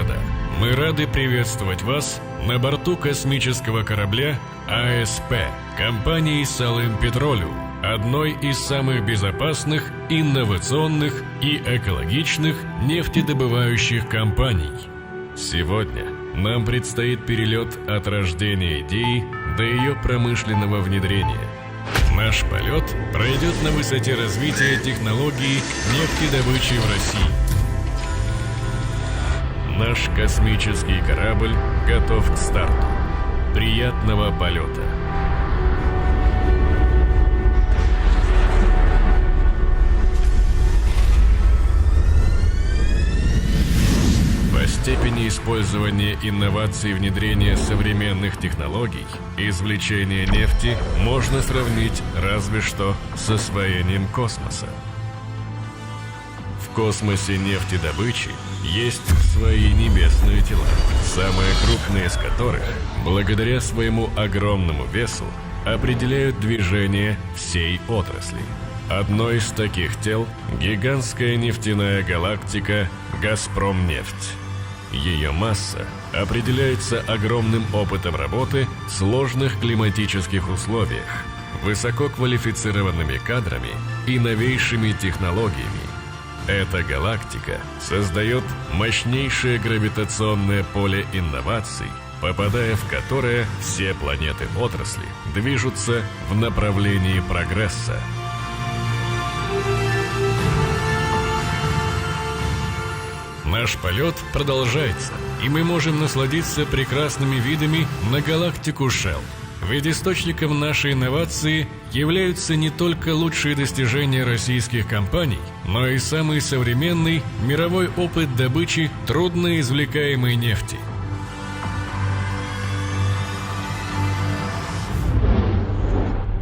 господа, мы рады приветствовать вас на борту космического корабля АСП компании Salym Petroleum, одной из самых безопасных, инновационных и экологичных нефтедобывающих компаний. Сегодня нам предстоит перелет от рождения идеи до ее промышленного внедрения. Наш полет пройдет на высоте развития технологий нефтедобычи в России. Наш космический корабль готов к старту. Приятного полета! По степени использования инноваций и внедрения современных технологий, извлечение нефти можно сравнить разве что с освоением космоса. В космосе нефтедобычи есть свои небесные тела, самые крупные из которых, благодаря своему огромному весу, определяют движение всей отрасли. Одно из таких тел – гигантская нефтяная галактика «Газпромнефть». Ее масса определяется огромным опытом работы в сложных климатических условиях, высококвалифицированными кадрами и новейшими технологиями. Эта галактика создает мощнейшее гравитационное поле инноваций, попадая в которое все планеты отрасли движутся в направлении прогресса. Наш полет продолжается, и мы можем насладиться прекрасными видами на галактику Shell. Ведь источником нашей инновации являются не только лучшие достижения российских компаний, но и самый современный мировой опыт добычи трудноизвлекаемой нефти.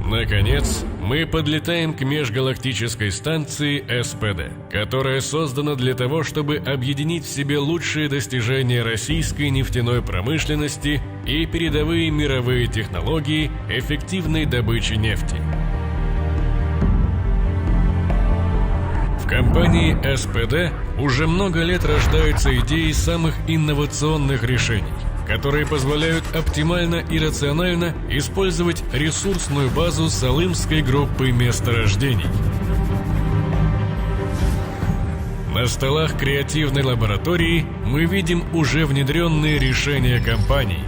Наконец, мы подлетаем к межгалактической станции СПД, которая создана для того, чтобы объединить в себе лучшие достижения российской нефтяной промышленности и передовые мировые технологии эффективной добычи нефти. В компании СПД уже много лет рождаются идеи самых инновационных решений, которые позволяют оптимально и рационально использовать ресурсную базу Салымской группы месторождений. На столах креативной лаборатории мы видим уже внедренные решения компаний.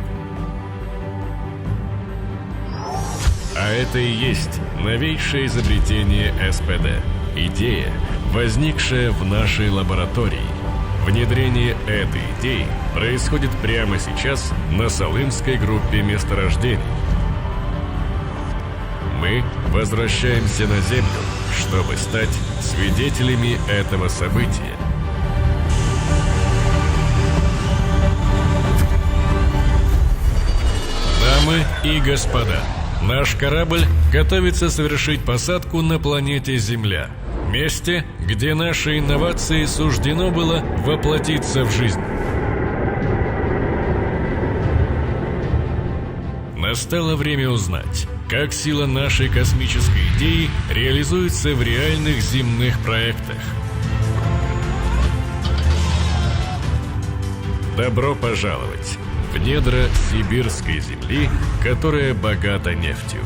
А это и есть новейшее изобретение СПД. Идея, возникшая в нашей лаборатории. Внедрение этой идеи происходит прямо сейчас на Салымской группе месторождений. Мы возвращаемся на Землю, чтобы стать свидетелями этого события. Дамы и господа, наш корабль готовится совершить посадку на планете Земля. Месте, где наши инновации суждено было воплотиться в жизнь. Настало время узнать, как сила нашей космической идеи реализуется в реальных земных проектах. Добро пожаловать в недра сибирской земли, которая богата нефтью.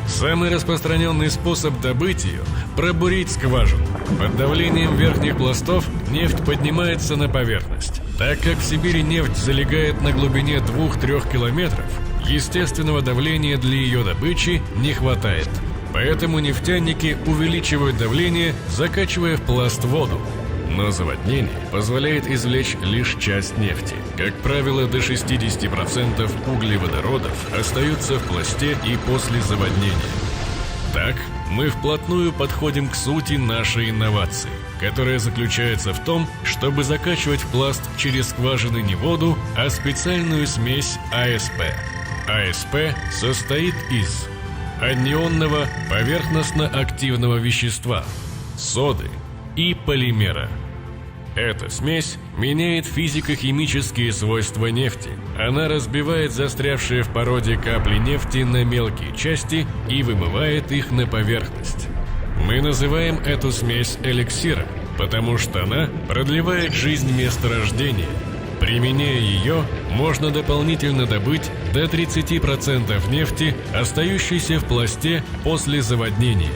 Самый распространенный способ добыть ее – пробурить скважину. Под давлением верхних пластов нефть поднимается на поверхность. Так как в Сибири нефть залегает на глубине 2-3 километров, естественного давления для ее добычи не хватает. Поэтому нефтяники увеличивают давление, закачивая в пласт воду. Но заводнение позволяет извлечь лишь часть нефти. Как правило, до 60% углеводородов остаются в пласте и после заводнения. Так, мы вплотную подходим к сути нашей инновации, которая заключается в том, чтобы закачивать в пласт через скважины не воду, а специальную смесь АСП. АСП состоит из анионного поверхностно-активного вещества, соды и полимера. Эта смесь меняет физико-химические свойства нефти. Она разбивает застрявшие в породе капли нефти на мелкие части и вымывает их на поверхность. Мы называем эту смесь эликсиром, потому что она продлевает жизнь месторождения. Применяя ее, можно дополнительно добыть до 30% нефти, остающейся в пласте после заводнения.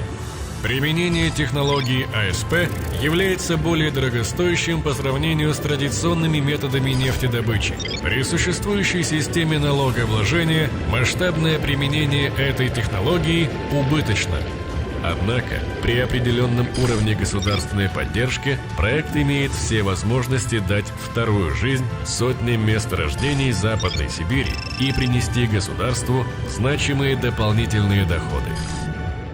Применение технологии АСП является более дорогостоящим по сравнению с традиционными методами нефтедобычи. При существующей системе налогообложения масштабное применение этой технологии убыточно. Однако, при определенном уровне государственной поддержки проект имеет все возможности дать вторую жизнь сотням месторождений Западной Сибири и принести государству значимые дополнительные доходы.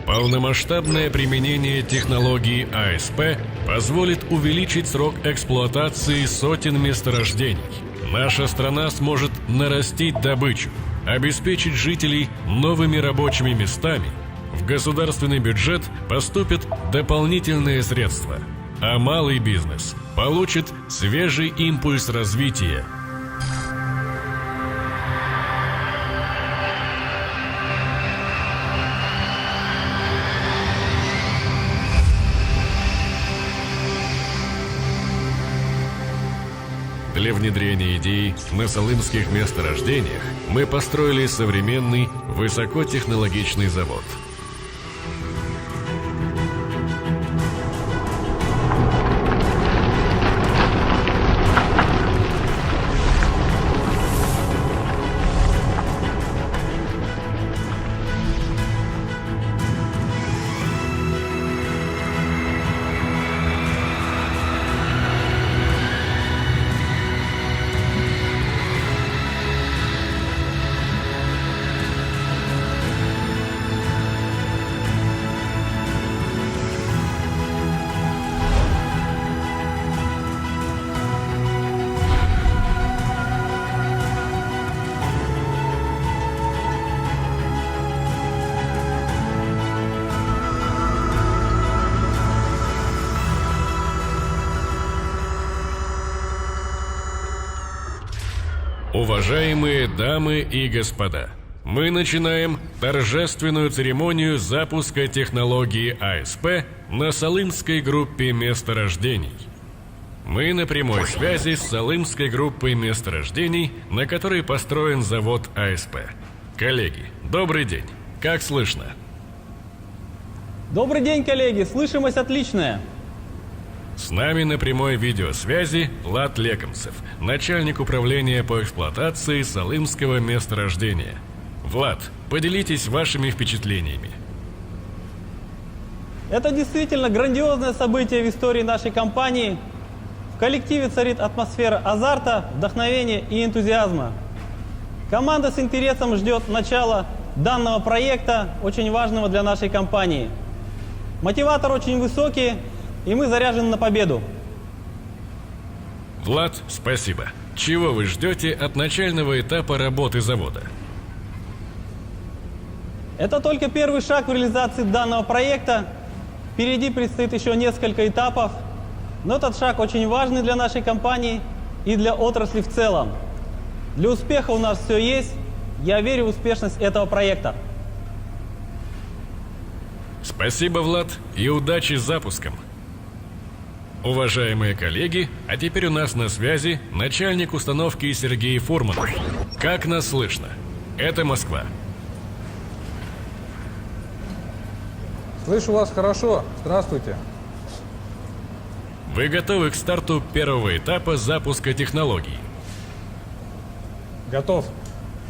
Полномасштабное применение технологии АСП позволит увеличить срок эксплуатации сотен месторождений. Наша страна сможет нарастить добычу, обеспечить жителей новыми рабочими местами. В государственный бюджет поступят дополнительные средства, а малый бизнес получит свежий импульс развития. Для внедрения идей на салымских месторождениях мы построили современный высокотехнологичный завод. Уважаемые дамы и господа, мы начинаем торжественную церемонию запуска технологии АСП на Салымской группе месторождений. Мы на прямой связи с Салымской группой месторождений, на которой построен завод АСП. Коллеги, добрый день. Как слышно? Добрый день, коллеги. Слышимость отличная. С нами на прямой видеосвязи Влад Лекомцев, начальник управления по эксплуатации Салымского месторождения. Влад, поделитесь вашими впечатлениями. Это действительно грандиозное событие в истории нашей компании. В коллективе царит атмосфера азарта, вдохновения и энтузиазма. Команда с интересом ждет начала данного проекта, очень важного для нашей компании. Мотиватор очень высокий, и мы заряжены на победу. Влад, спасибо. Чего вы ждете от начального этапа работы завода? Это только первый шаг в реализации данного проекта. Впереди предстоит еще несколько этапов, но этот шаг очень важный для нашей компании и для отрасли в целом. Для успеха у нас все есть. Я верю в успешность этого проекта. Спасибо, Влад, и удачи с запуском. Уважаемые коллеги, а теперь у нас на связи начальник установки Сергей Фурманов. Как нас слышно? Это Москва. Слышу вас хорошо. Здравствуйте. Вы готовы к старту первого этапа запуска технологий? Готов.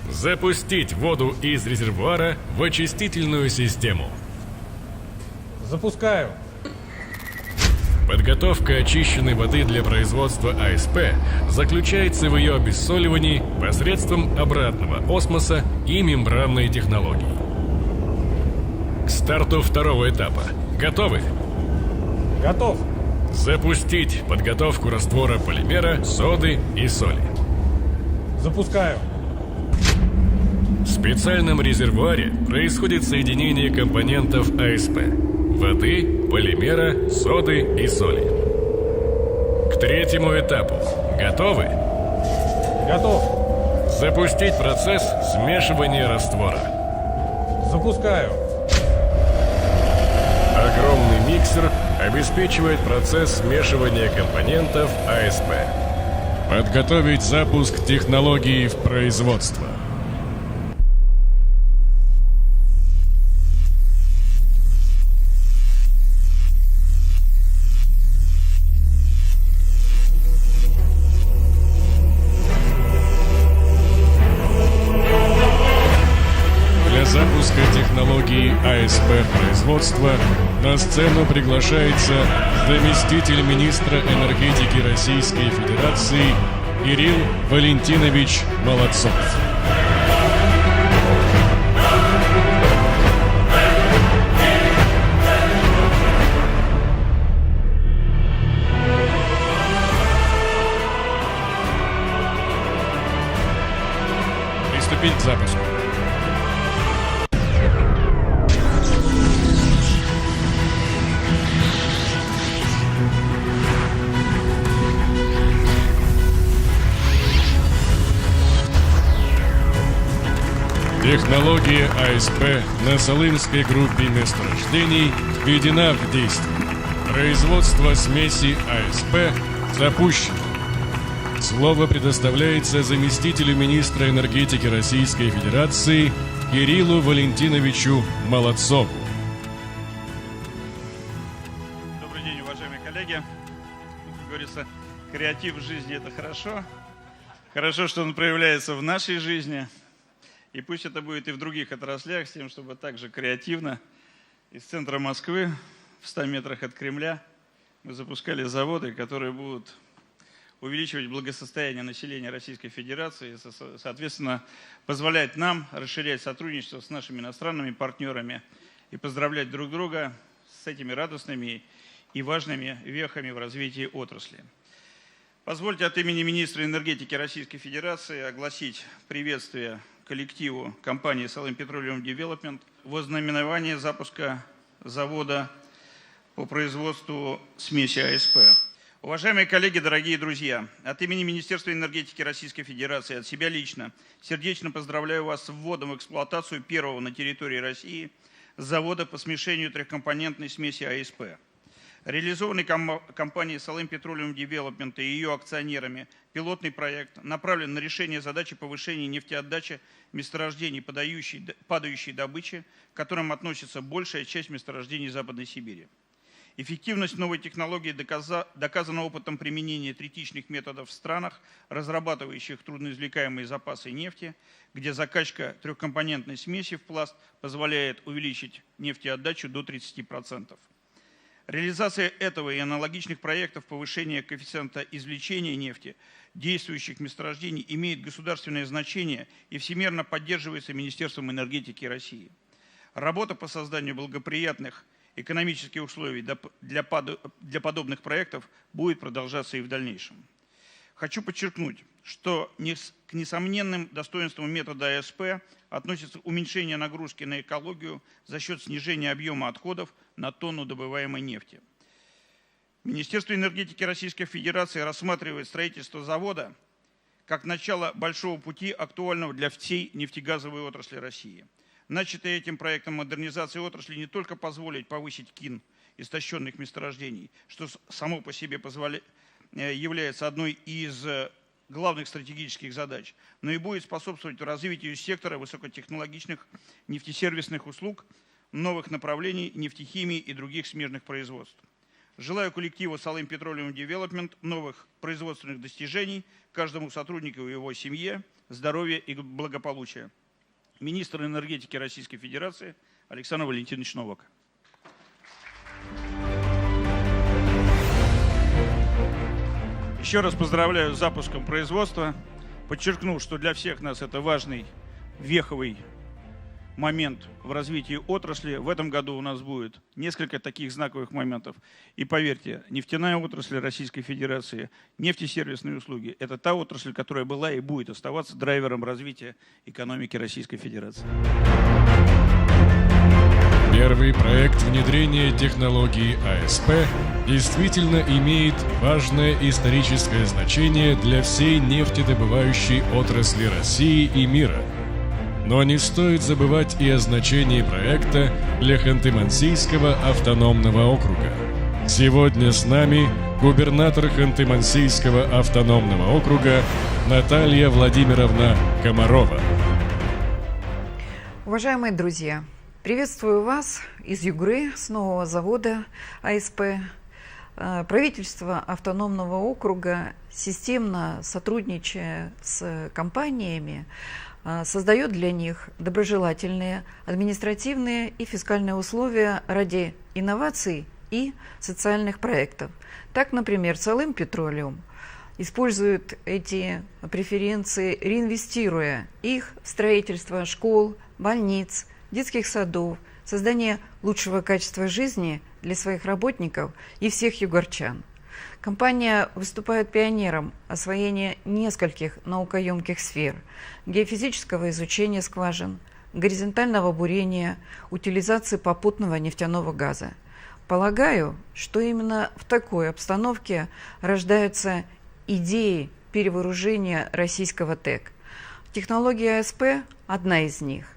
Запустить воду из резервуара в очистительную систему. Запускаю. Подготовка очищенной воды для производства АСП заключается в ее обессоливании посредством обратного осмоса и мембранной технологии. К старту второго этапа. Готовы? Готов. Запустить подготовку раствора полимера, соды и соли. Запускаю. В специальном резервуаре происходит соединение компонентов АСП – воды, полимера, соды и соли. К третьему этапу. Готовы? Готов. Запустить процесс смешивания раствора. Запускаю. Огромный миксер обеспечивает процесс смешивания компонентов АСП. Подготовить запуск технологии в производство. Для запуска технологии АСП производства на сцену приглашается заместитель министра энергетики Российской Федерации Кирилл Валентинович Молодцов. Приступить к запуску. Технология АСП на Салымской группе месторождений введена в действие. Производство смеси АСП запущено. Слово предоставляется заместителю министра энергетики Российской Федерации Кириллу Валентиновичу Молодцову. Добрый день, уважаемые коллеги. Как говорится, креатив в жизни – это хорошо. Хорошо, что он проявляется в нашей жизни. И пусть это будет и в других отраслях, с тем, чтобы также креативно из центра Москвы, в 100 метрах от Кремля, мы запускали заводы, которые будут увеличивать благосостояние населения Российской Федерации, соответственно, позволять нам расширять сотрудничество с нашими иностранными партнерами и поздравлять друг друга с этими радостными и важными вехами в развитии отрасли. Позвольте от имени министра энергетики Российской Федерации огласить приветствие коллективу компании Salym Petroleum Development в ознаменовании запуска завода по производству смеси АСП. Уважаемые коллеги, дорогие друзья, от имени Министерства энергетики Российской Федерации, от себя лично, сердечно поздравляю вас с вводом в эксплуатацию первого на территории России завода по смешению трехкомпонентной смеси АСП. Реализованный компанией Salym Petroleum Development и ее акционерами пилотный проект направлен на решение задачи повышения нефтеотдачи месторождений падающей добычи, к которым относится большая часть месторождений Западной Сибири. Эффективность новой технологии доказана опытом применения третичных методов в странах, разрабатывающих трудноизвлекаемые запасы нефти, где закачка трехкомпонентной смеси в пласт позволяет увеличить нефтеотдачу до 30%. Реализация этого и аналогичных проектов повышения коэффициента извлечения нефти действующих месторождений имеет государственное значение и всемирно поддерживается Министерством энергетики России. Работа по созданию благоприятных экономических условий для подобных проектов будет продолжаться и в дальнейшем. Хочу подчеркнуть, что к несомненным достоинствам метода АСП относится уменьшение нагрузки на экологию за счет снижения объема отходов на тонну добываемой нефти. Министерство энергетики Российской Федерации рассматривает строительство завода как начало большого пути, актуального для всей нефтегазовой отрасли России. Начатая этим проектом модернизация отрасли не только позволит повысить КИН истощенных месторождений, что само по себе является одной из главных стратегических задач, но и будет способствовать развитию сектора высокотехнологичных нефтесервисных услуг, новых направлений нефтехимии и других смежных производств. Желаю коллективу Salym Petroleum Development новых производственных достижений, каждому сотруднику и его семье, здоровья и благополучия. Министр энергетики Российской Федерации Александр Валентинович Новак. Еще раз поздравляю с запуском производства. Подчеркну, что для всех нас это важный веховый момент в развитии отрасли. В этом году у нас будет несколько таких знаковых моментов. И поверьте, нефтяная отрасль Российской Федерации, нефтесервисные услуги – это та отрасль, которая была и будет оставаться драйвером развития экономики Российской Федерации. Первый проект внедрения технологии АСП действительно имеет важное историческое значение для всей нефтедобывающей отрасли России и мира. Но не стоит забывать и о значении проекта для Ханты-Мансийского автономного округа. Сегодня с нами губернатор Ханты-Мансийского автономного округа Наталья Владимировна Комарова. Уважаемые друзья, приветствую вас из Югры, с нового завода АСП. Правительство автономного округа, системно сотрудничая с компаниями, создает для них доброжелательные административные и фискальные условия ради инноваций и социальных проектов. Так, например, Салым Петролиум использует эти преференции, реинвестируя их в строительство школ, больниц, детских садов, создание лучшего качества жизни для своих работников и всех югорчан. Компания выступает пионером освоения нескольких наукоемких сфер: геофизического изучения скважин, горизонтального бурения, утилизации попутного нефтяного газа. Полагаю, что именно в такой обстановке рождаются идеи перевооружения российского ТЭК. Технология АСП – одна из них.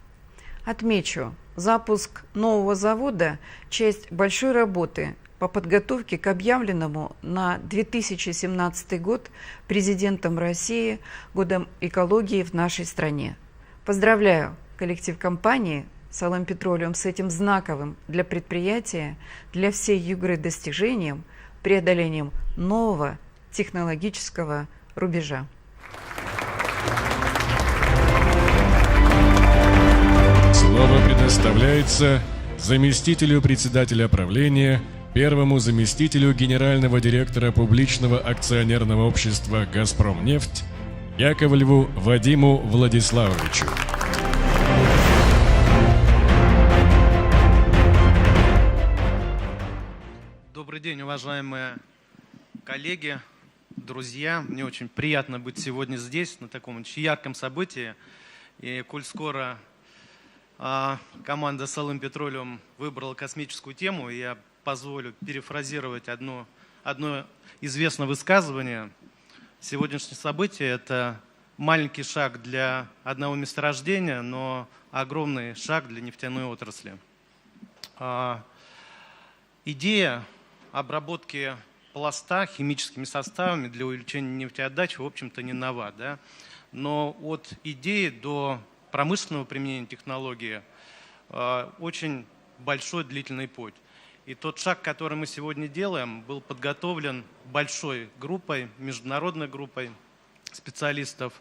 Отмечу, запуск нового завода – часть большой работы по подготовке к объявленному на 2017 год президентом России Годом экологии в нашей стране. Поздравляю коллектив компании «Салым Петролиум» с этим знаковым для предприятия, для всей Югры достижением, преодолением нового технологического рубежа. Слово предоставляется заместителю председателя правления, первому заместителю генерального директора публичного акционерного общества «Газпромнефть» Яковлеву Вадиму Владиславовичу. Добрый день, уважаемые коллеги, друзья. Мне очень приятно быть сегодня здесь, на таком очень ярком событии. И коль скоро команда «Салым Петролиум» выбрала космическую тему, я позволю перефразировать одно известное высказывание. Сегодняшнее событие – это маленький шаг для одного месторождения, но огромный шаг для нефтяной отрасли. Идея обработки пласта химическими составами для увеличения нефтеотдачи, в общем-то, не нова, да? Но от идеи до промышленного применения технологии очень большой длительный путь. И тот шаг, который мы сегодня делаем, был подготовлен большой группой, международной группой специалистов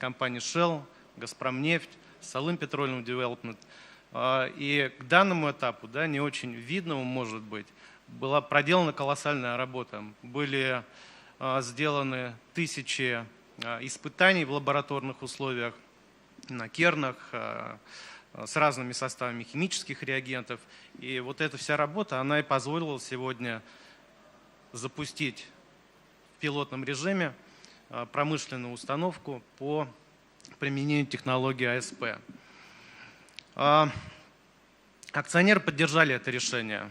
компании Shell, Газпромнефть, Салым Petroleum Development. И к данному этапу, да, не очень видному, может быть, была проделана колоссальная работа. Были сделаны тысячи испытаний в лабораторных условиях, на кернах, с разными составами химических реагентов. И вот эта вся работа, она и позволила сегодня запустить в пилотном режиме промышленную установку по применению технологии АСП. Акционеры поддержали это решение.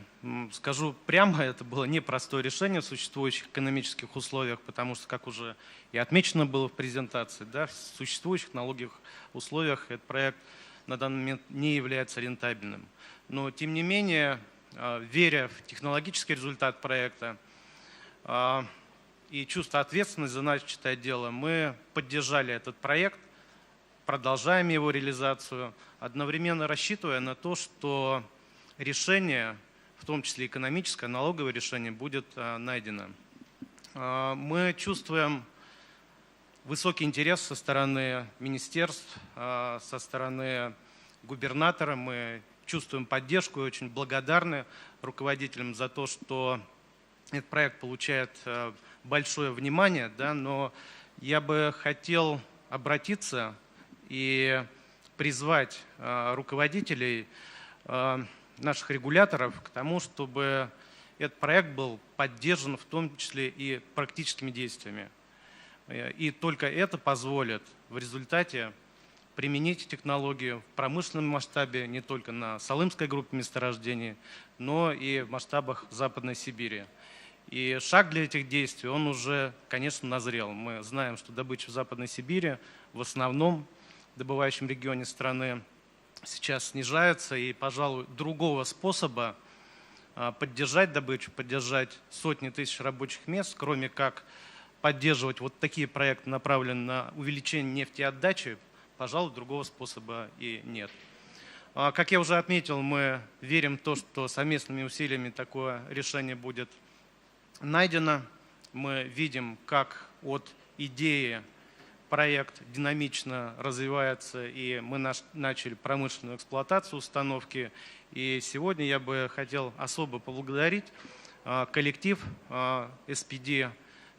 Скажу прямо, это было непростое решение в существующих экономических условиях, потому что, как уже и отмечено было в презентации, да, в существующих налоговых условиях этот проект на данный момент не является рентабельным. Но, тем не менее, веря в технологический результат проекта и чувство ответственности за начатое дело, мы поддержали этот проект, продолжаем его реализацию, одновременно рассчитывая на то, что решение, в том числе экономическое, налоговое решение, будет найдено. Мы чувствуем высокий интерес со стороны министерств, со стороны губернатора. Мы чувствуем поддержку и очень благодарны руководителям за то, что этот проект получает большое внимание. Да, но я бы хотел обратиться и призвать руководителей наших регуляторов к тому, чтобы этот проект был поддержан в том числе и практическими действиями. И только это позволит в результате применить технологию в промышленном масштабе не только на Салымской группе месторождений, но и в масштабах Западной Сибири. И шаг для этих действий, он уже, конечно, назрел. Мы знаем, что добыча в Западной Сибири в основном в добывающем регионе страны сейчас снижается, и, пожалуй, другого способа поддержать добычу, поддержать сотни тысяч рабочих мест, кроме как поддерживать вот такие проекты, направленные на увеличение нефтеотдачи, пожалуй, другого способа и нет. Как я уже отметил, мы верим в то, что совместными усилиями такое решение будет найдено. Мы видим, как от идеи проект динамично развивается, и мы начали промышленную эксплуатацию установки. И сегодня я бы хотел особо поблагодарить коллектив SPD,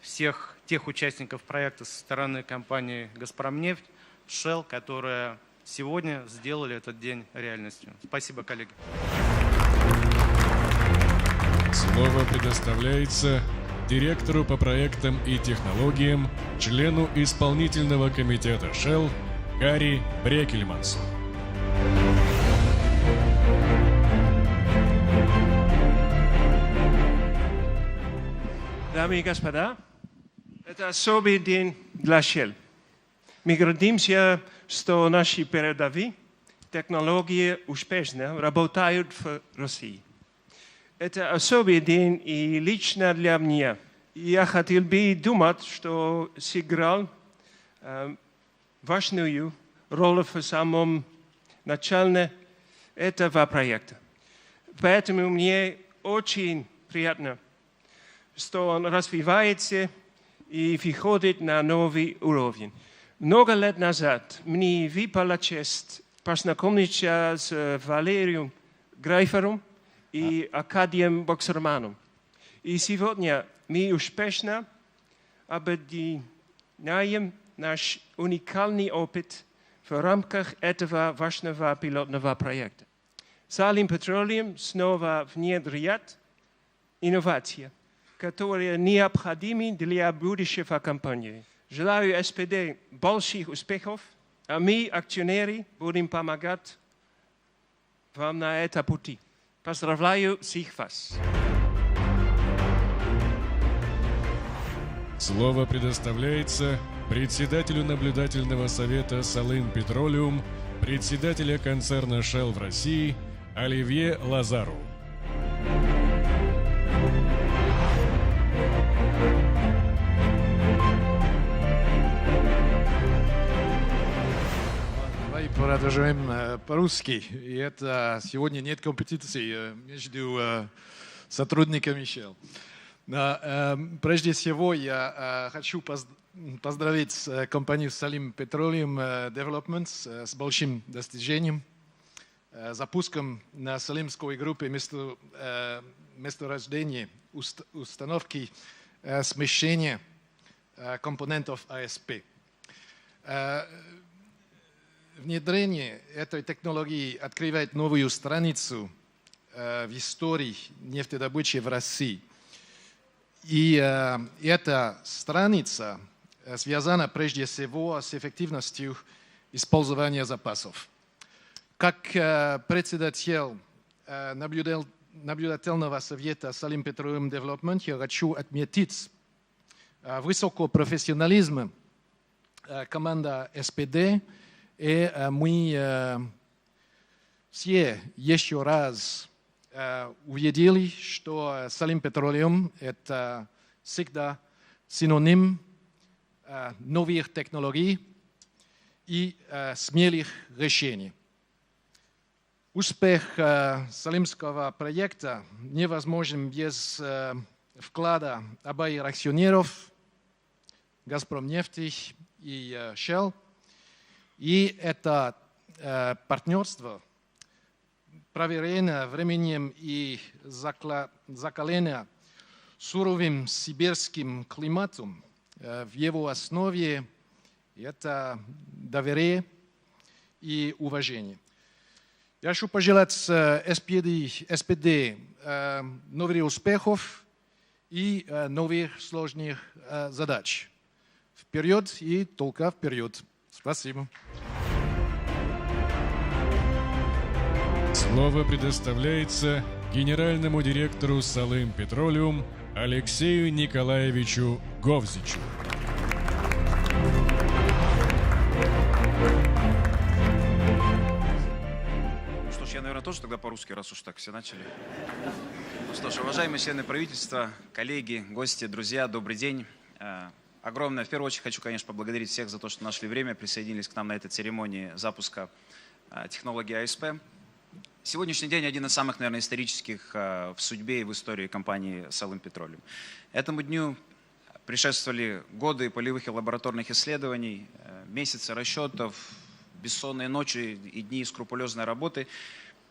всех тех участников проекта со стороны компании «Газпромнефть», Shell, которые сегодня сделали этот день реальностью. Спасибо, коллеги. Слово предоставляется директору по проектам и технологиям, члену исполнительного комитета Shell Кари Брекельмансу. Дамы и господа, это особый день для Shell. Мы гордимся, что наши передовые технологии успешно работают в России. Это особый день и лично для меня. Я хотел бы думать, что сыграл важную роль в самом начале этого проекта. Поэтому мне очень приятно, что он развивается и выходит на новый уровень. Много лет назад мне выпала честь познакомиться с Валерием Грейфером и Аркадием Боксерманом. И сегодня мы успешно объединяем наш уникальный опыт в рамках этого важного пилотного проекта. Salim Petroleum снова внедряет инновации, которые необходимы для будущего компании. Желаю SPD больших успехов, а мы, акционеры, будем помогать вам на этом пути. Поздравляю всех вас. Слово предоставляется председателю наблюдательного совета Salim Petroleum, председателя концерна Shell в России Оливье Лазару. Давай продолжаем по-русски. И это сегодня нет компетиции между сотрудниками Shell. Прежде всего, я хочу поздравить компанию Salim Petroleum Development с большим достижением, запуском на Салимской группе месторождения установки смещения компонентов АСП. Внедрение этой технологии открывает новую страницу в истории нефтедобычи в России. И эта страница связана прежде всего с эффективностью использования запасов. Как председатель наблюдательного совета Salim Petroleum Development я хочу отметить высокий профессионализм команды SPD, и мы все еще раз увидели, что Salim Petroleum – это всегда синоним новых технологий и смелых решений. Успех Салимского проекта невозможен без вклада обоих акционеров «Газпромнефти» и «Shell». И это партнерство, проверено временем и закалено суровым сибирским климатом, в его основе это доверие и уважение. Я хочу пожелать SPD новых успехов и новых сложных задач. Вперед и только вперед. Спасибо. Слово предоставляется генеральному директору Salim Petroleum Алексею Николаевичу Говзичу. Что ж, я, наверное, тоже тогда по-русски, раз уж так все начали. Ну что ж, уважаемые члены правительства, коллеги, гости, друзья, добрый день. Огромное, в первую очередь, хочу, конечно, поблагодарить всех за то, что нашли время, присоединились к нам на этой церемонии запуска технологии АСП. Сегодняшний день один из самых, наверное, исторических в судьбе и в истории компании Salym Petroleum. Этому дню предшествовали годы полевых и лабораторных исследований, месяцы расчетов, бессонные ночи и дни скрупулезной работы.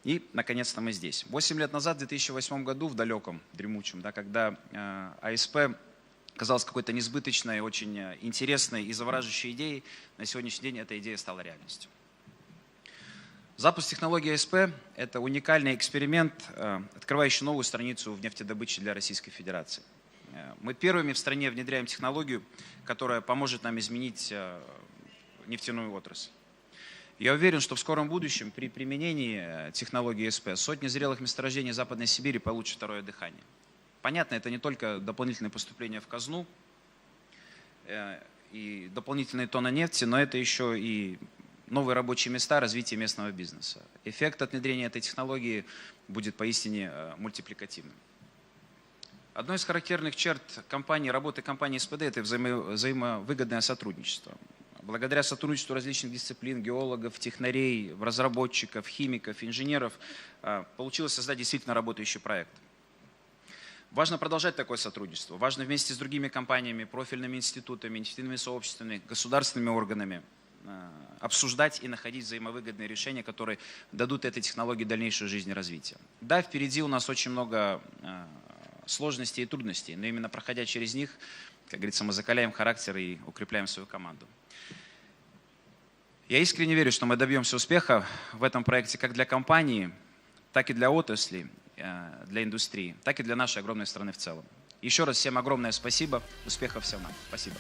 И, наконец-то, мы здесь. 8 лет назад, в 2008 году, в далеком, дремучем, да, когда АСП казалась какой-то несбыточной, очень интересной и завораживающей идеей, на сегодняшний день эта идея стала реальностью. Запуск технологии АСП – это уникальный эксперимент, открывающий новую страницу в нефтедобыче для Российской Федерации. Мы первыми в стране внедряем технологию, которая поможет нам изменить нефтяную отрасль. Я уверен, что в скором будущем при применении технологии АСП сотни зрелых месторождений Западной Сибири получат второе дыхание. Понятно, это не только дополнительные поступления в казну и дополнительные тонны нефти, но это еще и новые рабочие места, развитие местного бизнеса. Эффект от внедрения этой технологии будет поистине мультипликативным. Одной из характерных черт работы компании СПД – это взаимовыгодное сотрудничество. Благодаря сотрудничеству различных дисциплин, геологов, технарей, разработчиков, химиков, инженеров, получилось создать действительно работающий проект. Важно продолжать такое сотрудничество. Важно вместе с другими компаниями, профильными институтами, нефтяными сообществами, государственными органами обсуждать и находить взаимовыгодные решения, которые дадут этой технологии дальнейшую жизнь и развитие. Да, впереди у нас очень много сложностей и трудностей, но именно проходя через них, как говорится, мы закаляем характер и укрепляем свою команду. Я искренне верю, что мы добьемся успеха в этом проекте как для компании, так и для отрасли, для индустрии, так и для нашей огромной страны в целом. Еще раз всем огромное спасибо, успехов всем нам. Спасибо.